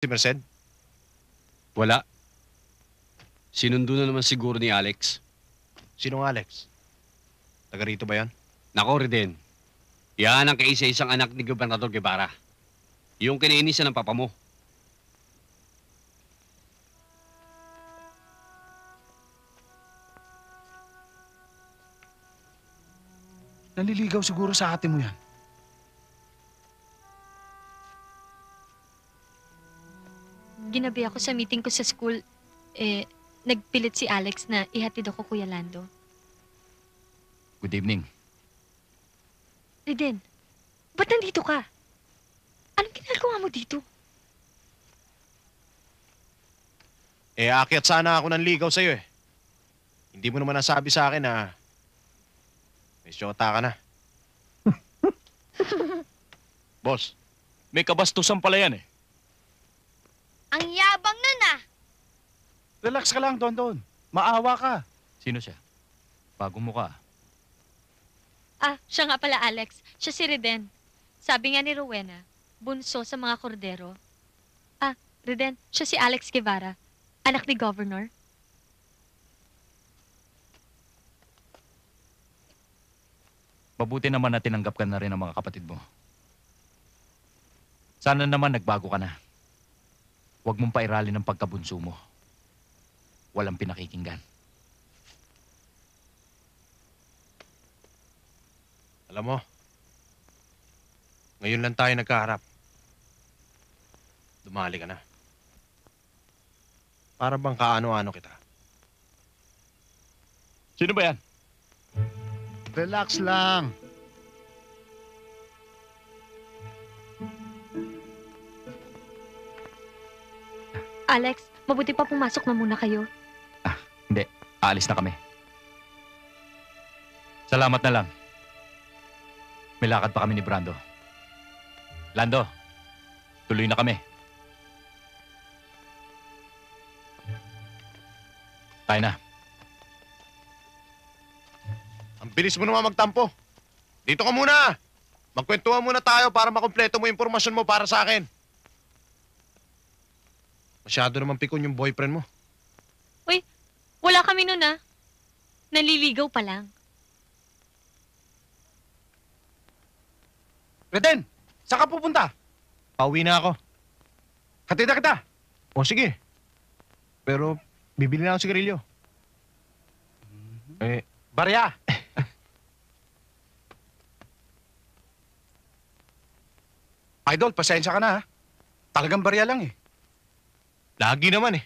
Si Merced? Wala. Sinundo na naman siguro ni Alex. Sinong Alex? Taga rito ba yan? Nako, Reden. Yan ang kaisa-isang anak ni Gobernador Guevara. Yung kinainisan ng papa mo. Naliligaw siguro sa ate mo yan. Ginabi ako sa meeting ko sa school. Nagpilit si Alex na ihatid ako, Kuya Lando. Good evening. Riden, ba't nandito ka? Anong ginagawa mo dito? Aakyat sana ako ng ligaw sa'yo eh. Hindi mo naman nasabi sa akin na may syota ka na. Boss, may kabastusan pala yan eh. Ang yabang nun ah! Relax ka lang, Don. Maawa ka. Sino siya? Bagong mukha. Siya nga pala, Alex. Siya si Riden. Sabi nga ni Rowena, bunso sa mga kordero. Riden, siya si Alex Guevara, anak ni Governor. Mabuti naman na tinanggap ka na rin ng mga kapatid mo. Sana naman nagbago ka na. Huwag mong pairali ng pagkabunso mo. Walang pinakikinggan. Alam mo, ngayon lang tayo nagkaharap. Dumali ka na. Para bang kaano-ano kita. Sino ba yan? Relax lang. Alex, mabuti pa pumasok na muna kayo. Hindi. Aalis na kami. Salamat na lang. May lakad pa kami ni Brando. Lando, tuloy na kami. Tayo na. Ang bilis mo naman magtampo. Dito ka muna. Magkwentuhan muna tayo para makumpleto mo yung impormasyon mo para sa akin. Masyado naman pikon yung boyfriend mo. Uy, wala kami nun Naliligaw pa lang. Reden, saan ka pupunta? Pauwi na ako. Hatid na kita. O sige. Pero bibili na ako sigarilyo. Barya. Idol, pasensya ka na ha. Talagang barya lang eh. Lagi naman eh.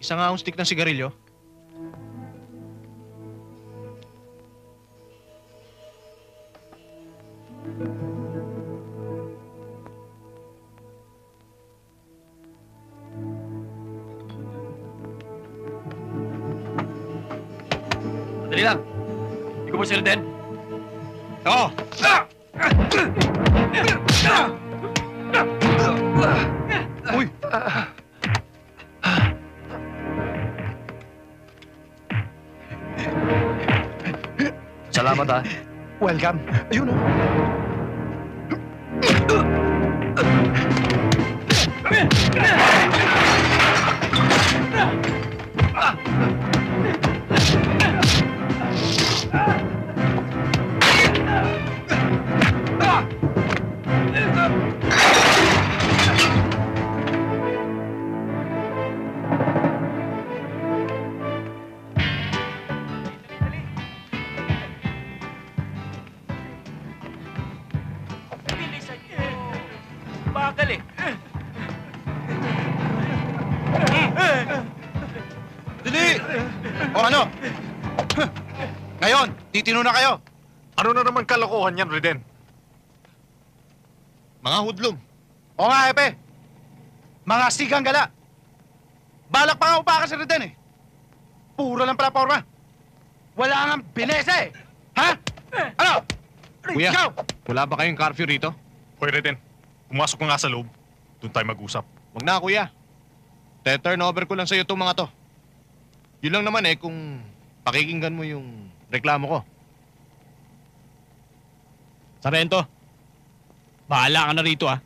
Isa nga akong stick ng sigarilyo. Dali lang. Ikaw ba si Reden? Oo! Uy! Salamat ha. Welcome. Ayun oh. Bakal eh. Dali! O ano? Ngayon, titino na kayo. Ano na naman kalokohan yan, Reden? Mga hudlom. O nga, Epe. Mga sigang gala. Balak pa nga upakan si Reden eh. Puro lang pala porma. Wala nga binesa eh. Ha? Ano? Kuya, Ikaw! wala ba kayong curfew rito? Hoy, Reden. Pumasok ka nga sa loob. Doon tayo mag-usap. Wag na, kuya. Te-turn over ko lang sa'yo itong mga to. Yun lang naman eh kung pakikinggan mo yung reklamo ko. Sarento, bahala ka na rito ah.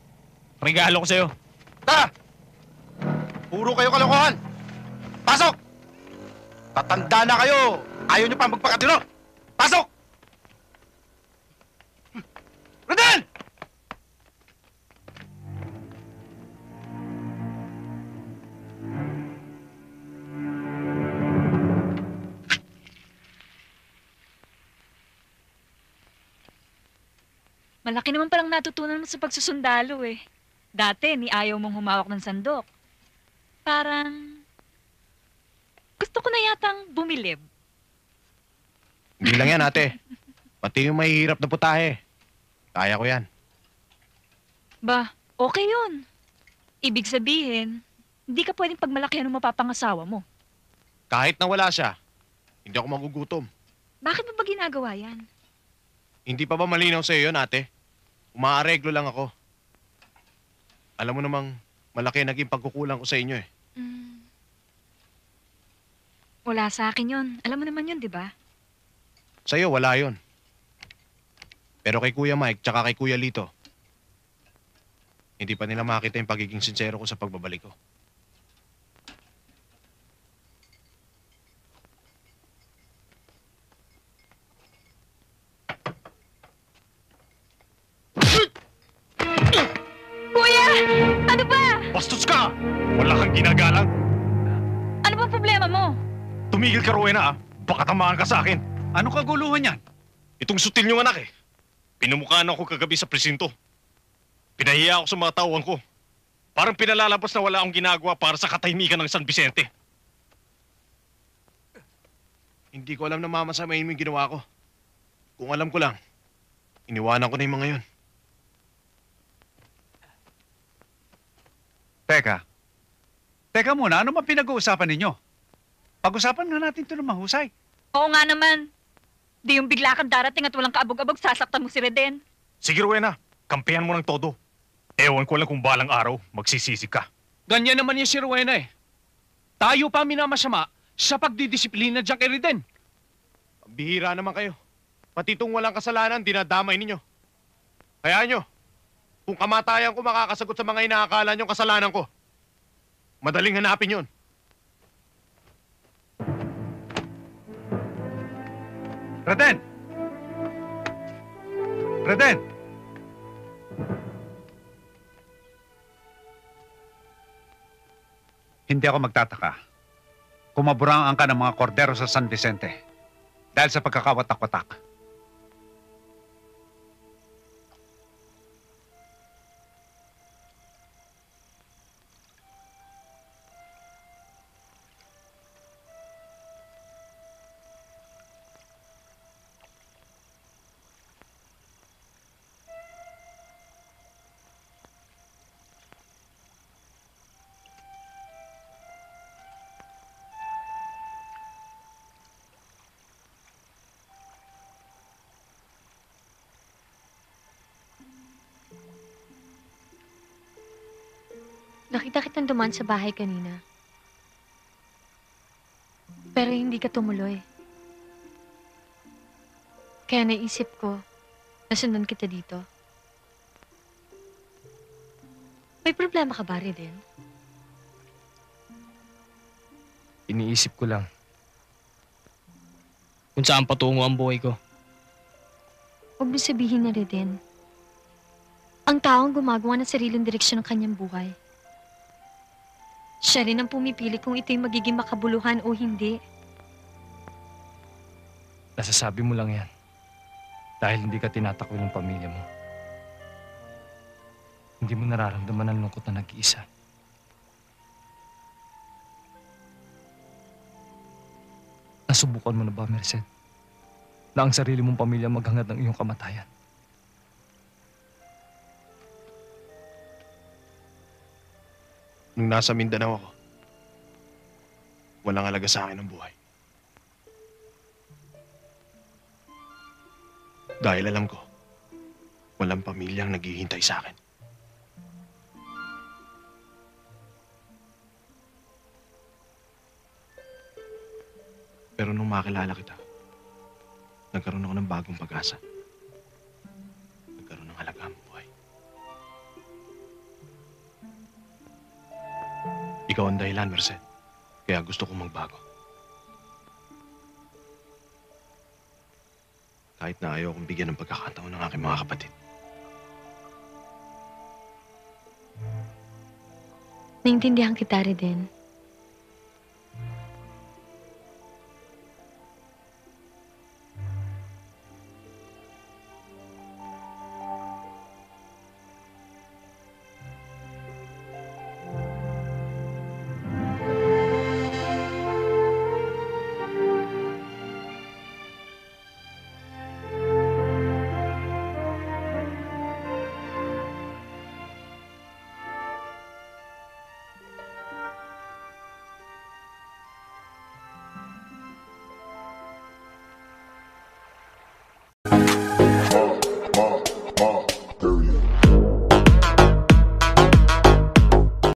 Regalo ko sa'yo. Tara! Puro kayo kalokohan! Pasok! Tatanda na kayo! Ayaw nyo pa magpakatino! Pasok! Rodel! Malaki naman palang natutunan mo sa pagsusundalo eh. Dati, ni ayaw mong humawak ng sandok. Parang... gusto ko na yatang bumilib. Hindi lang yan, ate. Pati yung mahihirap na putahe. Kaya ko yan. Ba, okay yun. Ibig sabihin, hindi ka pwedeng pagmalakihan ng mapapangasawa mo. Kahit na wala siya, hindi ako magugutom. Bakit mo ba ginagawa yan? Hindi pa ba malinaw sa'yo yun, ate? Umaareglo lang ako. Alam mo namang malaki naging pagkukulang ko sa inyo eh. Wala sa akin yun. Alam mo naman yun, di ba? Sa'yo, wala yun. Pero kay Kuya Mike tsaka kay Kuya Lito, hindi pa nila makita yung pagiging sincero ko sa pagbabalik ko. Kuya! Ano ba? Bastos ka! Wala kang ginagalang. Ano ba problema mo? Tumigil ka, Rowena, ah. Baka tamaan ka sa akin. Ano kaguluhan yan? Itong sutil niyong anak eh. Pinumukhaan ako kagabi sa presinto. Pinahiya ako sa mga tauhan ko. Parang pinalalabas na wala akong ginagawa para sa katahimikan ng San Vicente. Hindi ko alam na mamasamain mo yung ginawa ko. Kung alam ko lang, iniwanan ko na yung mga yun. Teka muna, ano man pinag-uusapan ninyo? Pag-usapan nga natin ito ng mahusay. Oo nga naman. Di yung bigla kang darating at walang kaabog-abog, sasaktan mo si Reden. Sige, Rowena, kampihan mo ng todo. Ewan ko lang kung balang araw, magsisisi ka. Ganyan naman yung si Rowena eh. Tayo pa minamasama sa pagdidisiplina dyan kay Reden. Bihira naman kayo. Pati itong walang kasalanan, dinadamay ninyo. Kaya nyo, kung kamatayan ko makakasagot sa mga inaakala nyong kasalanan ko, madaling hanapin yun. Reden! Reden! Hindi ako magtataka. Kumaburangan ka ng mga kordero sa San Vicente dahil sa pagkakawatak-watak. Nakita kitang dumaan sa bahay kanina. Pero hindi ka tumuloy. Kaya naisip ko, nasundan kita dito. May problema ka ba, Reden? Iniisip ko lang kung saan patungo ang buhay ko. Huwag mo sabihin na, Reden. Ang taong gumagawa ng sariling direksyon ng kanyang buhay. Siya rin ang pumipili kung ito'y magiging makabuluhan o hindi. Nasasabi mo lang yan dahil hindi ka tinatakbo ng pamilya mo. Hindi mo nararamdaman ang lungkot na nag-iisa. Nasubukan mo na ba, Merced, na ang sarili mong pamilya maghangad ng iyong kamatayan? Nung nasa Mindanao ako, walang halaga sa akin ang buhay. Dahil alam ko, walang pamilyang naghihintay sa akin. Pero nung makilala kita, nagkaroon ako ng bagong pag-asa. Nagkaroon ng halaga ang buhay. Ikaw ang dahilan, Merced. Kaya gusto kong magbago. Kahit na ayaw kong bigyan ng pagkakataon ng aking mga kapatid. Naintindihan kita, Reden.